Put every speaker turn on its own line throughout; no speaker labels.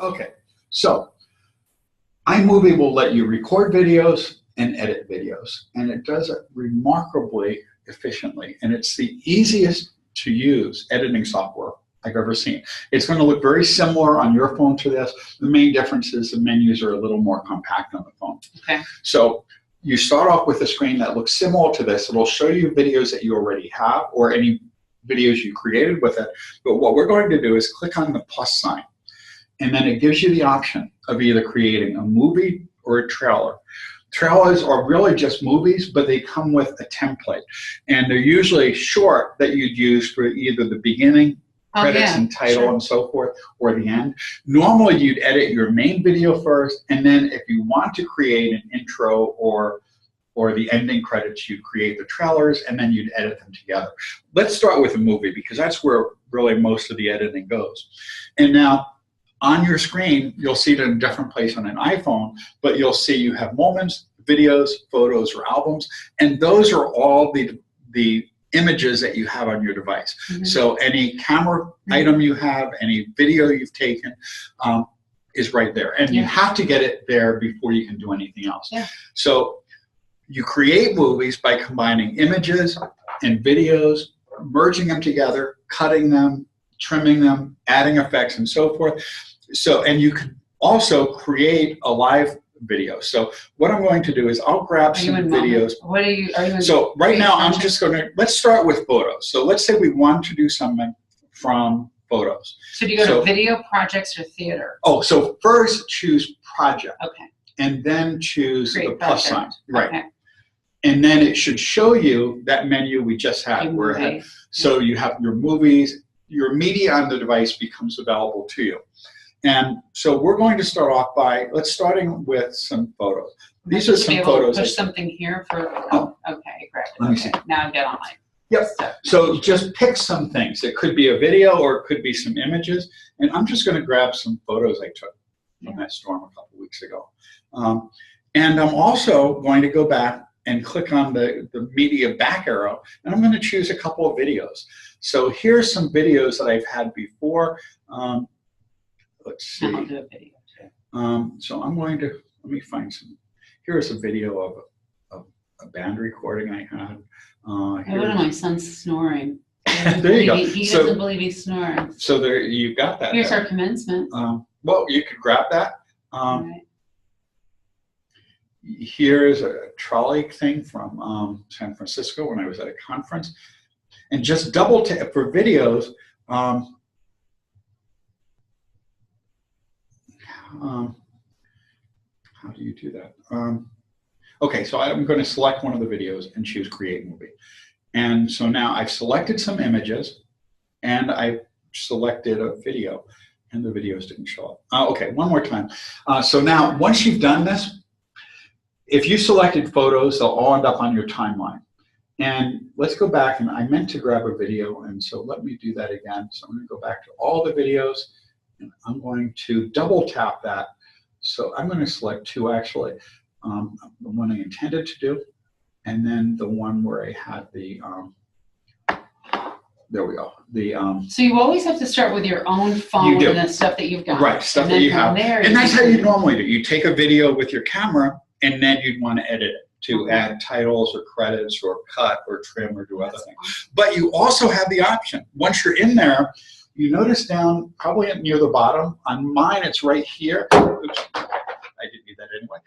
Okay, so iMovie will let you record videos and edit videos, and it does it remarkably efficiently, and it's the easiest to use editing software I've ever seen. It's going to look very similar on your phone to this. The main difference is the menus are a little more compact on the phone.
Okay.
So you start off with a screen that looks similar to this. It'll show you videos that you already have or any videos you created with it, but what we're going to do is click on the plus sign. And then it gives you the option of either creating a movie or a trailer. Trailers are really just movies, but they come with a template. And they're usually short that you'd use for either the beginning, credits and title and so forth, or the end. Normally you'd edit your main video first, and then if you want to create an intro or the ending credits, you'd create the trailers, and then you'd edit them together. Let's start with a movie, because that's where really most of the editing goes. And now, on your screen, you'll see it in a different place on an iPhone, but you'll see you have moments, videos, photos, or albums, and those are all the images that you have on your device. Mm-hmm. So any camera item you have, any video you've taken, is right there. And you have to get it there before you can do anything else. Yeah. So you create movies by combining images and videos, merging them together, cutting them, trimming them, adding effects, and so forth. So, and you can also create a live video. So what I'm going to do is I'll grab some videos.
What are you in
So right now I'm just going to, let's start with photos. So let's say we want to do something from photos.
So do you go to video, projects, or theater?
Oh, so first choose project.
Okay.
And then choose the plus sign. Right.
Okay.
And then it should show you that menu we just had. So you have your movies, your media on the device becomes available to you. And so we're going to start off by, starting with some photos. These are some photos.
Push something here for, okay, great.
Let me see.
Now I get on my
stuff. So just pick some things. It could be a video or it could be some images. And I'm just going to grab some photos I took from that storm a couple weeks ago. And I'm also going to go back and click on the media back arrow, and I'm going to choose a couple of videos. So here's some videos that I've had before. Let's see.
I'll do a video too.
So I'm going to, let me find some. Here's a video of a band recording I had.
One of my son's snoring.
There you go.
He doesn't believe he's snoring.
So there, you got that.
Here's our commencement.
Well, you could grab that.
Right.
Here's a trolley thing from San Francisco when I was at a conference. And just double tap for videos. How do you do that? Okay, so I'm going to select one of the videos and choose Create Movie. And so now I've selected some images, and I've selected a video, and the videos didn't show up. Okay, one more time. So now, once you've done this, if you selected photos, they'll all end up on your timeline. And let's go back, and I meant to grab a video, and so let me do that again. So I'm going to go back to all the videos, and I'm going to double tap that. So I'm going to select two actually, the one I intended to do, and then the one where I had the, there we go.
So you always have to start with your own phone and the stuff that you've got.
Right, stuff that you have. And that's how you normally do. You take a video with your camera, and then you'd want to edit it to add titles or credits or cut or trim or do other things. But you also have the option. Once you're in there, you notice down probably near the bottom. On mine, it's right here. Oops, I didn't do that anyway.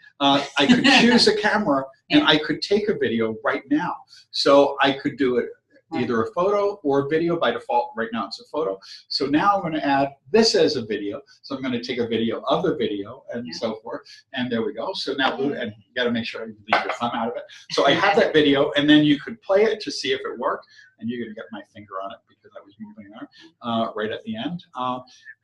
I could choose a camera, and I could take a video right now. So I could do it either a photo or a video. By default, right now it's a photo. So now I'm going to add this as a video. So I'm going to take a video of the video and so forth. And there we go. So now, and you got to make sure you leave your thumb out of it. So I have that video, and then you could play it to see if it worked. And you're going to get my finger on it because I was moving there right at the end.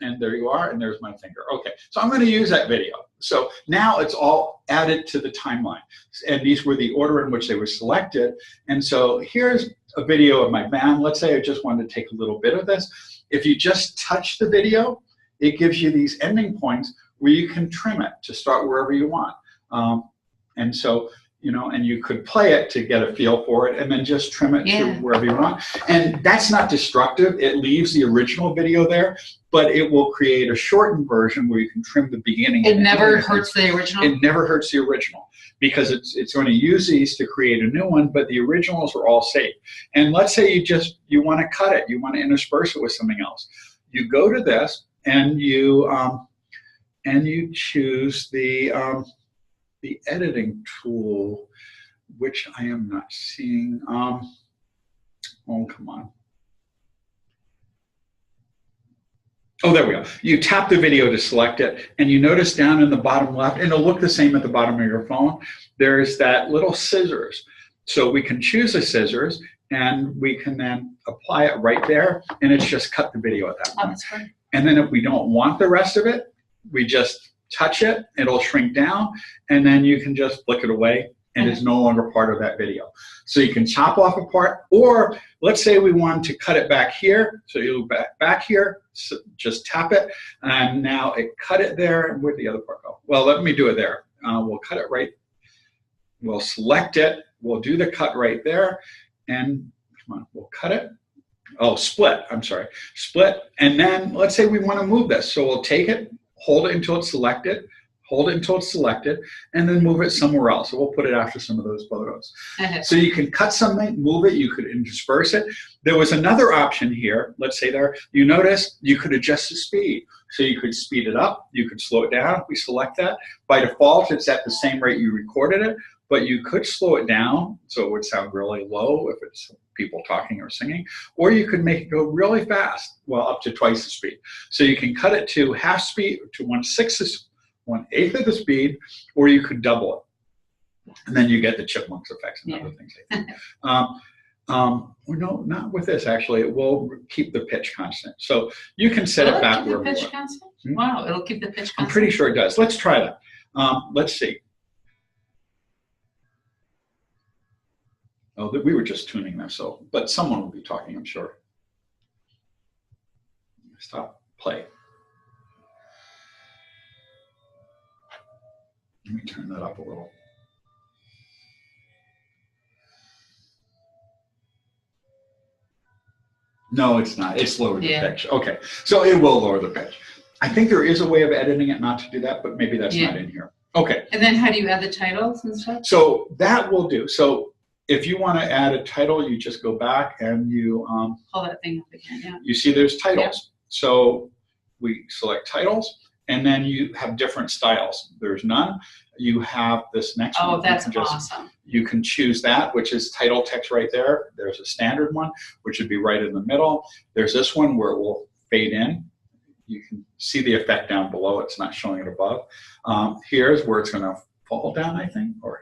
And there you are, and there's my finger. Okay, so I'm going to use that video. So now it's all added to the timeline. And these were the order in which they were selected. And so here's a video of my band. Let's say I just wanted to take a little bit of this. If you just touch the video, it gives you these ending points where you can trim it to start wherever you want. And so you know, and you could play it to get a feel for it and then just trim it to wherever you want. And that's not destructive. It leaves the original video there, but it will create a shortened version where you can trim the beginning.
It never hurts the original?
It never hurts the original because it's going to use these to create a new one, but the originals are all safe. And let's say you want to cut it, you want to intersperse it with something else. You go to this and you choose the editing tool, which I am not seeing. Oh, come on. Oh, there we go. You tap the video to select it, and you notice down in the bottom left, and it'll look the same at the bottom of your phone, there's that little scissors. So we can choose the scissors, and we can then apply it right there, and it's just cut the video at that point.
That's great.
And then if we don't want the rest of it, we just touch it, it'll shrink down, and then you can just flick it away, and it's no longer part of that video. So you can chop off a part, or let's say we want to cut it back here. So you look back here, so just tap it, and now it cut it there. And where'd the other part go? Well, let me do it there. We'll cut it right. We'll select it. We'll do the cut right there, and come on, we'll cut it. Oh, split. I'm sorry, split. And then let's say we want to move this. So we'll take it, hold it until it's selected, hold it until it's selected, and then move it somewhere else. So we'll put it after some of those photos. So you can cut something, move it, you could intersperse it. There was another option here. Let's say there, you notice you could adjust the speed. So you could speed it up, you could slow it down. We select that. By default, it's at the same rate you recorded it, but you could slow it down so it would sound really low if it's people talking or singing, or you could make it go really fast, well, up to twice the speed. So you can cut it to half speed, to 1/8 of the speed, or you could double it. And then you get the chipmunks effects and other things like that. Or no, not with this, actually. It will keep the pitch constant. So you can set it back wherever you want.
Keep the pitch constant? Wow, it'll keep the pitch constant?
I'm pretty sure it does. Let's try that. Let's see. Oh, we were just tuning them, so, but someone will be talking, I'm sure. Stop, play. Let me turn that up a little. No, it's not. It's lowered the pitch. Okay, so it will lower the pitch. I think there is a way of editing it not to do that, but maybe that's not in here. Okay.
And then how do you add the titles and stuff?
So that will do. So if you want to add a title, you just go back and you
pull that thing up again.
You see there's titles. So we select titles, and then you have different styles. There's none. You have this next one.
Oh, that's awesome.
You can choose that, which is title text right there. There's a standard one, which would be right in the middle. There's this one where it will fade in. You can see the effect down below. It's not showing it above. Here's where it's going to fall down, I think, or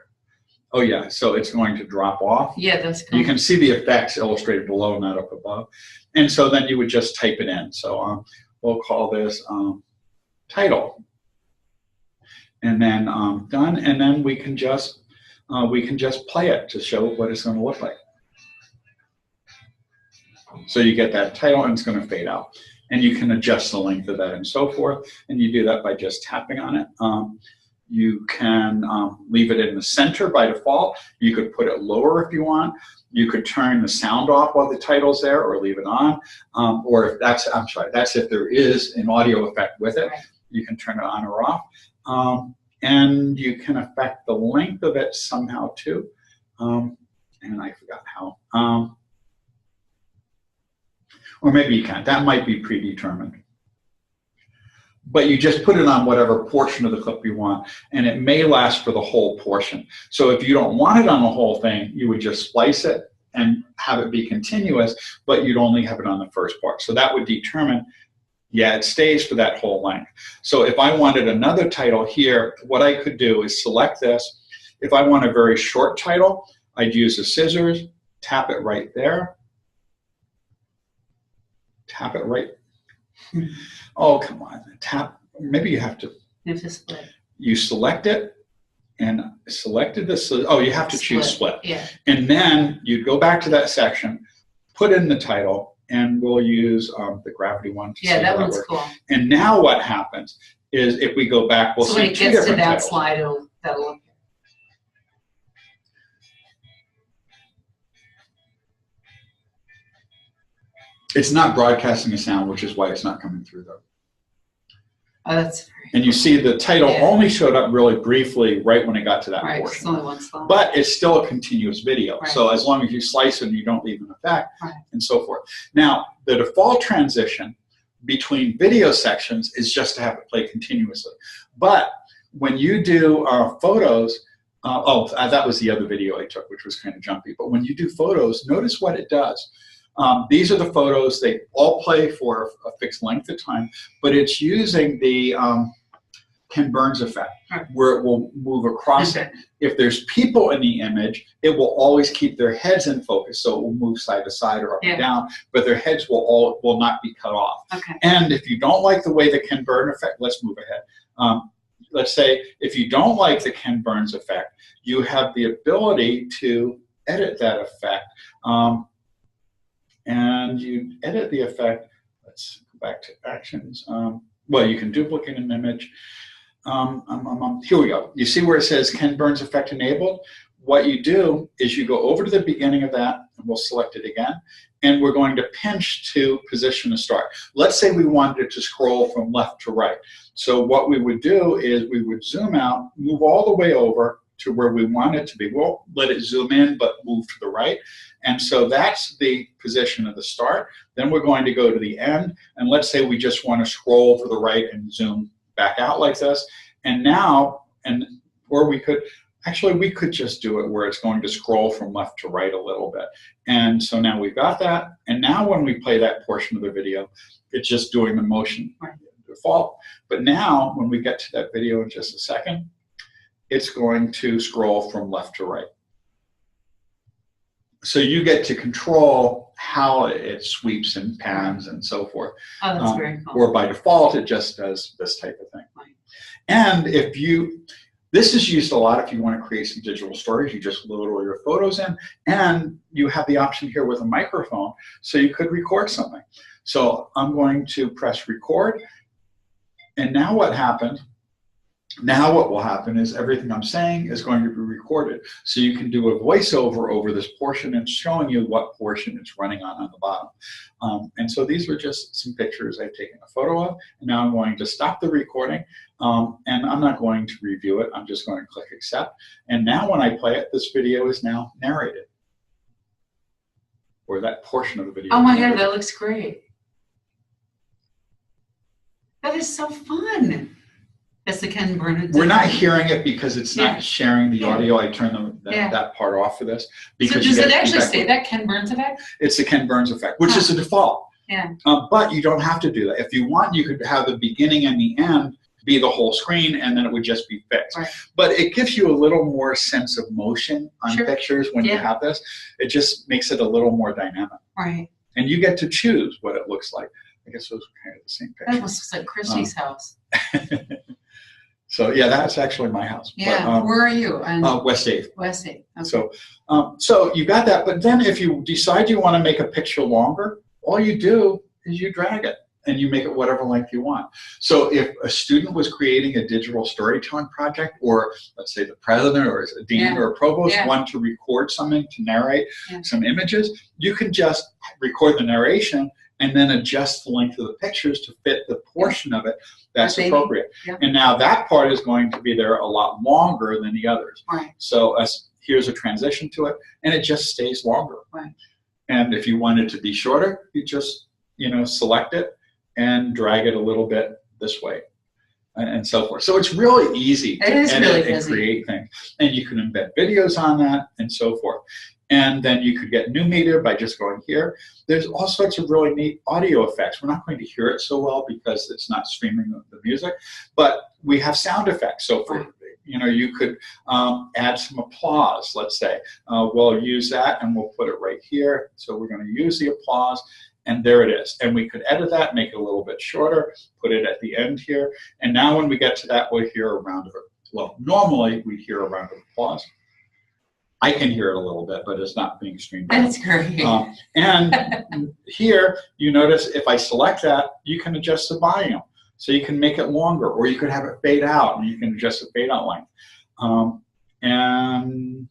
oh yeah, so it's going to drop off.
Yeah, that's cool.
You can see the effects illustrated below, not up above. And so then you would just type it in. So we'll call this title. And then done, and then we can just play it to show what it's going to look like. So you get that title, and it's going to fade out. And you can adjust the length of that and so forth. And you do that by just tapping on it. You can leave it in the center by default. You could put it lower if you want. You could turn the sound off while the title's there, or leave it on. Or if that's, I'm sorry, that's if there is an audio effect with it. You can turn it on or off. And you can affect the length of it somehow too. And I forgot how. Or maybe you can't. That might be predetermined. But you just put it on whatever portion of the clip you want, and it may last for the whole portion. So if you don't want it on the whole thing, you would just splice it and have it be continuous, but you'd only have it on the first part. So that would determine, yeah, it stays for that whole length. So if I wanted another title here, what I could do is select this. If I want a very short title, I'd use the scissors, tap it right there. Tap it right. Oh, come on. Tap. Maybe you have to.
You have to split.
You select it and selected this. Oh, you have to choose split.
Yeah.
And then you'd go back to that section, put in the title, and we'll use the gravity one.
Yeah, that one's cool.
And now what happens is if we go back, we'll see two different titles.
So when it gets to that slide, that'll look.
It's not broadcasting a sound, which is why it's not coming through though.
Oh, that's
and you see the title only showed up really briefly right when it got to that portion.
It's only one slide.
But it's still a continuous video.
Right.
So as long as you slice it and you don't leave an effect and so forth. Now, the default transition between video sections is just to have it play continuously. But when you do photos, that was the other video I took, which was kind of jumpy. But when you do photos, notice what it does. These are the photos. They all play for a fixed length of time, but it's using the Ken Burns effect, where it will move across it. If there's people in the image, it will always keep their heads in focus, so it will move side to side or up and down, but their heads will not be cut off. And if you don't like the way the Ken Burns effect, let's move ahead. Let's say if you don't like the Ken Burns effect, you have the ability to edit that effect. And you edit the effect. Let's go back to actions. Well, you can duplicate an image. Here we go. You see where it says Ken Burns effect enabled? What you do is you go over to the beginning of that, and we'll select it again, and we're going to pinch to position a start. Let's say we wanted it to scroll from left to right. So what we would do is we would zoom out, move all the way over to where we want it to be. We'll let it zoom in, but move to the right. And so that's the position of the start. Then we're going to go to the end, and let's say we just want to scroll to the right and zoom back out like this. And now, or we could, actually we could just do it where it's going to scroll from left to right a little bit. And so now we've got that. And now when we play that portion of the video, it's just doing the motion default. But now when we get to that video in just a second, it's going to scroll from left to right. So you get to control how it sweeps and pans and so forth.
Oh, that's very cool.
Or by default, it just does this type of thing. And if this is used a lot if you want to create some digital stories. You just load all your photos in, and you have the option here with a microphone, so you could record something. So I'm going to press record, and now what happened? Now what will happen is everything I'm saying is going to be recorded. So you can do a voiceover over this portion and showing you what portion it's running on the bottom. And so these were just some pictures I've taken a photo of. And now I'm going to stop the recording. And I'm not going to review it. I'm just going to click accept. And now when I play it, this video is now narrated. Or that portion of the video.
Oh my God, that looks great. That is so fun. That's the Ken Burns.
We're not hearing it because it's not sharing the audio. I turn that part off for this. Because
so does it actually say that Ken Burns effect?
It's the Ken Burns effect, which is the default.
Yeah.
But you don't have to do that. If you want, you could have the beginning and the end be the whole screen, and then it would just be fixed. Right. But it gives you a little more sense of motion on pictures when you have this. It just makes it a little more dynamic.
Right.
And you get to choose what it looks like. I guess those are kind of the same picture.
That looks like Christy's house.
So yeah, that's actually my house.
Yeah, but, where are you?
West 8th.
West 8th. Okay.
So you got that, but then if you decide you want to make a picture longer, all you do is you drag it and you make it whatever length you want. So if a student was creating a digital storytelling project, or let's say the president or a dean or a provost wanted to record something, to narrate some images, you can just record the narration and then adjust the length of the pictures to fit the portion of it that's appropriate. And now that part is going to be there a lot longer than the others.
Right.
So here's a transition to it, and it just stays longer.
Right.
And if you want it to be shorter, you just select it and drag it a little bit this way, and so forth. So it's really easy to edit and create things. And you can embed videos on that and so forth. And then you could get new media by just going here. There's all sorts of really neat audio effects. We're not going to hear it so well because it's not streaming the music, but we have sound effects. So for you could add some applause, let's say. We'll use that and we'll put it right here. So we're going to use the applause, and there it is. And we could edit that, make it a little bit shorter, put it at the end here. And now when we get to that, we'll hear a round of it. Well, normally we'd hear a round of applause. I can hear it a little bit, but it's not being streamed.
That's great.
And here, you notice if I select that, you can adjust the volume. So you can make it longer, or you could have it fade out, and you can adjust the fade out length. And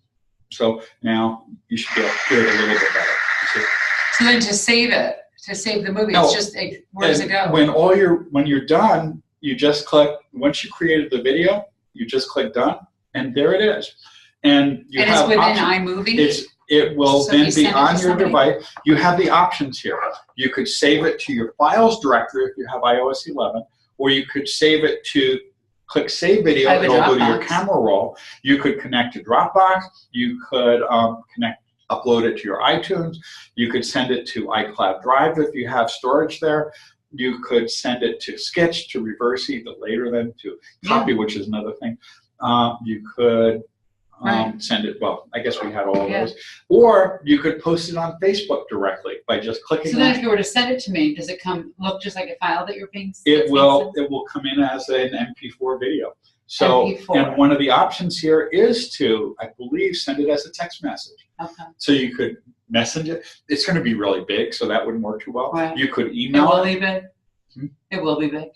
so now you should be able to hear it a little bit better.
So then to save it, to save the movie.
No.
It's just, where does it go?
When you're done, you just click. Once you created the video, you just click done, and there it is. And you have
it's within
options.
iMovie?
It will
So
then
you
be
send it
on
to
your
somebody?
device. You have the options here. You could save it to your files directory if you have iOS 11, or you could save it to click Save Video.
I have a
It'll go to your
Dropbox.
camera roll. You could connect to Dropbox. You could upload it to your iTunes. You could send it to iCloud Drive if you have storage there. You could send it to Sketch to reverse even later, then to copy, which is another thing. You could send it, well, I guess we had all of those. Or you could post it on Facebook directly by just clicking
So then if you were to send it to me, does it look just like a file that you're being sent?
It will come in as an MP4 video. So,
MP4.
and one of the options here is to, I believe, send it as a text message.
Okay.
So you could message it. It's going to be really big, so that wouldn't work too well.
Right.
You could
It
email
will
it.
be big? It will be big.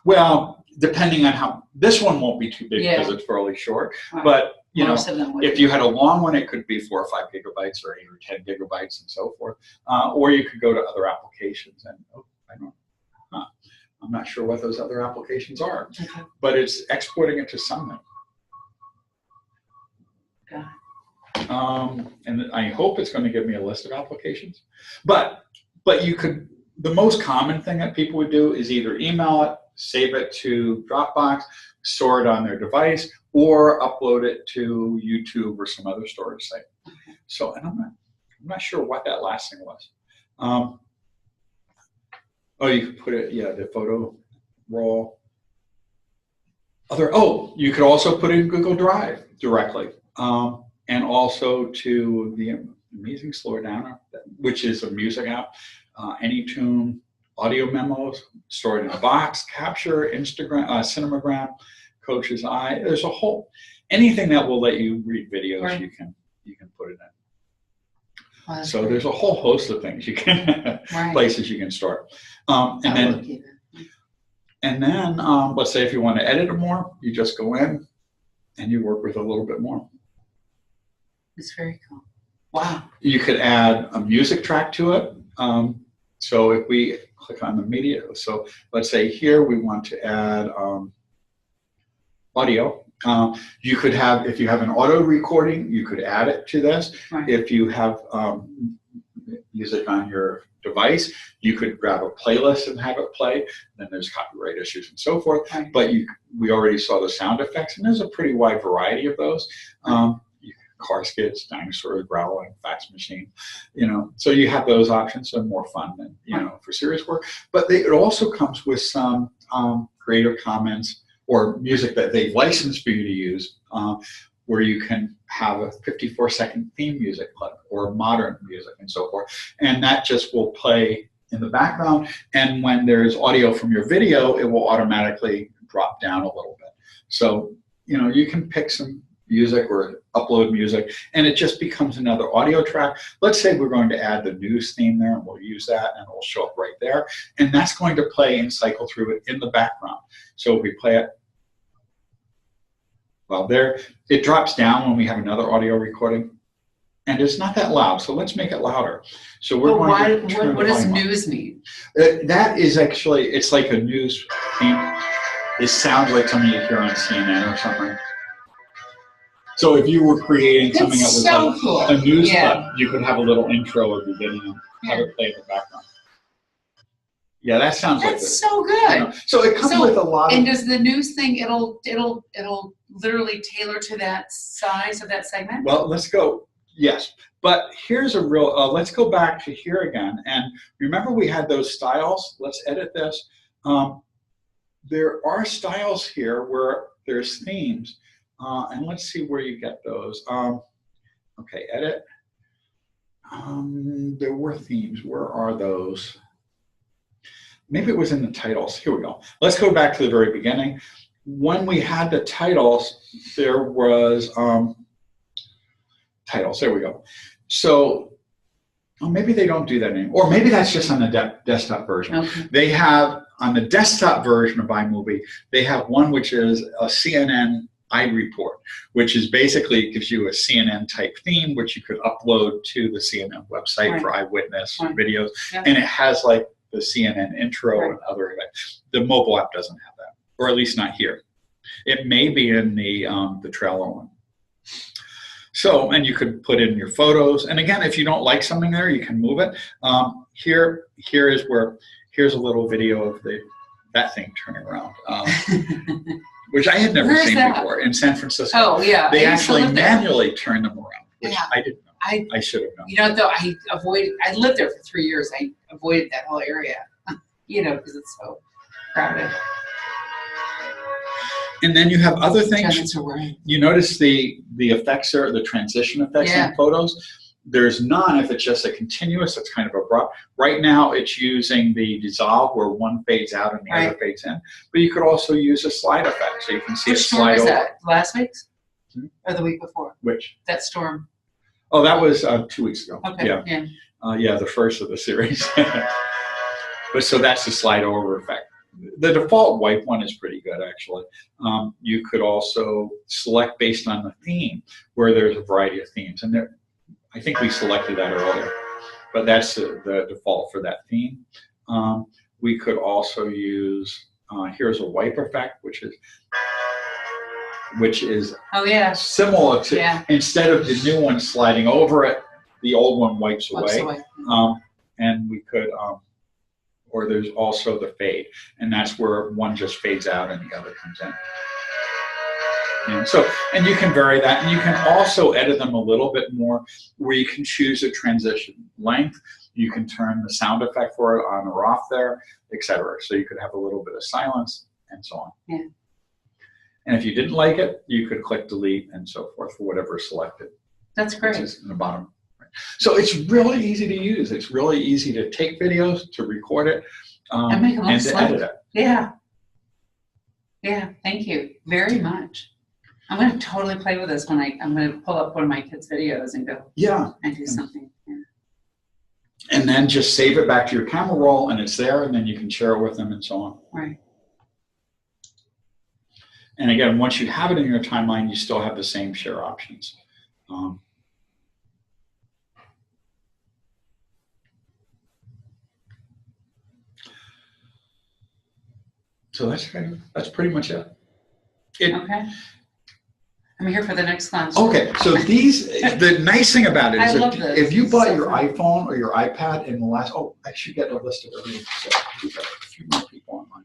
Well, depending on how, this one won't be too big because it's fairly short.
Right.
But, you
Most
know,
of them would
if
be.
you had a long one, it could be 4 or 5 gigabytes or 8 or 10 gigabytes and so forth. Or you could go to other applications and, I'm not sure what those other applications are, but it's exporting it to something.
Got
it. And I hope it's going to give me a list of applications. But you could, the most common thing that people would do is either email it, save it to Dropbox, store it on their device, or upload it to YouTube or some other storage site. So, and I'm not sure what that last thing was. Oh, you could put it, the photo roll. You could also put it in Google Drive directly. And also to the Amazing Slower Downer, which is a music app, AnyTune, audio memos, stored in a box, Capture, Instagram, Cinemagram, Coach's Eye. There's a whole, anything that will let you read videos, you can put it in.
Wow.
So there's a whole host of things you can, places you can store. And then let's say if you want to edit it more, you just go in and you work with a little bit more.
It's very cool. Wow.
You could add a music track to it. So if we click on the media, so let's say here we want to add audio. You could have, if you have an auto recording, you could add it to this.
Right.
If you have music on your device, you could grab a playlist and have it play. Then there's copyright issues and so forth.
Right.
But we already saw the sound effects, and there's a pretty wide variety of those. Car skids, dinosaurs, growling, fax machine, so you have those options. So more fun than for serious work. But it also comes with some Creative Commons or music that they've licensed for you to use, where you can have a 54-second theme music clip or modern music and so forth, and that just will play in the background. And when there's audio from your video, it will automatically drop down a little bit. So you can pick some music or upload music, and it just becomes another audio track. Let's say we're going to add the news theme there, and we'll use that, and it'll show up right there. And that's going to play and cycle through it in the background. So if we play it, well, there, it drops down when we have another audio recording, and it's not that loud. So let's make it louder. So we're going to turn
what
the
does
volume up.
news mean?
That is actually, it's like a news theme. It sounds like something you hear on CNN or something. So if you were creating something that was
so
like
cool.
a news clip, you could have a little intro at the beginning and have it play in the background. Yeah, that sounds like
That's so good.
So it comes with a lot of.
And does the news thing? It'll literally tailor to that size of that segment.
Well, let's go. Yes, but here's a real. Let's go back to here again, and remember we had those styles. Let's edit this. There are styles here where there's themes. And let's see where you get those. Okay, edit. There were themes. Where are those? Maybe it was in the titles. Here we go. Let's go back to the very beginning. When we had the titles, there was titles. There we go. So maybe they don't do that anymore. Or maybe that's just on the desktop version.
Okay.
They have, on the desktop version of iMovie, they have one which is a CNN iReport, which is basically gives you a CNN type theme, which you could upload to the CNN website for eyewitness videos, and it has like the CNN intro and other events. The mobile app doesn't have that, or at least not here. It may be in the Trello one. So, and you could put in your photos. And again, if you don't like something there, you can move it. Here's a little video of that thing turning around, which I had never seen before in San Francisco.
Oh, yeah.
They actually manually turn them around, which I didn't know. I should have known.
You know, though, I lived there for 3 years. I avoided that whole area, you know, because it's so crowded.
And then you have other things. You notice the effects there, the transition effects in photos. There's none if it's just a continuous, it's kind of abrupt. Right now it's using the dissolve where one fades out and the other fades in. But you could also use a slide effect. So you can see
Which
it slide
storm
over.
That? Last week's? Or the week before?
Which?
That storm.
Oh, that was 2 weeks ago.
Okay.
Yeah. Yeah, the first of the series. But so that's the slide over effect. The default wipe one is pretty good, actually. You could also select based on the theme, where there's a variety of themes. And I think we selected that earlier, but that's the default for that theme. We could also use, here's a wipe effect, which is similar to, instead of the new one sliding over it, the old one wipes away. And we could, or there's also the fade, and that's where one just fades out and the other comes in. And so, and you can vary that, and you can also edit them a little bit more, where you can choose a transition length. You can turn the sound effect for it on or off there, etc. So you could have a little bit of silence and so on.
Yeah.
And if you didn't like it, you could click delete and so forth for whatever is selected.
That's great.
Which is in the bottom. So it's really easy to use. It's really easy to take videos, to record it,
and make them
and to edit it.
Yeah. Yeah. Thank you very much. I'm going to totally play with this when I'm going to pull up one of my kids' videos and go and do something. Yeah.
And then just save it back to your camera roll, and it's there, and then you can share it with them and so on.
Right.
And again, once you have it in your timeline, you still have the same share options. So that's pretty much it.
Okay. I'm here for the next class.
Okay, so the nice thing about it is if you bought your
fun.
iPhone or your iPad in the last, I should get a list of everything. So we've got a few more people online.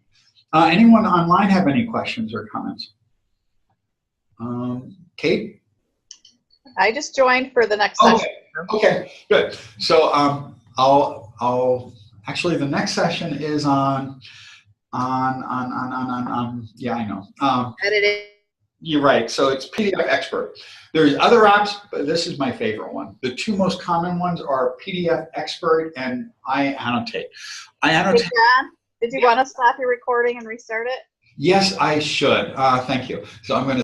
Anyone online have any questions or comments? Kate?
I just joined for the next session.
Okay, good. So I'll actually the next session is on yeah, I know.
Editing.
You're right. So it's PDF Expert. There's other apps, but this is my favorite one. The two most common ones are PDF Expert and iAnnotate.
Hey, John, did you want to stop your recording and restart it?
Yes, I should. Thank you. So I'm going to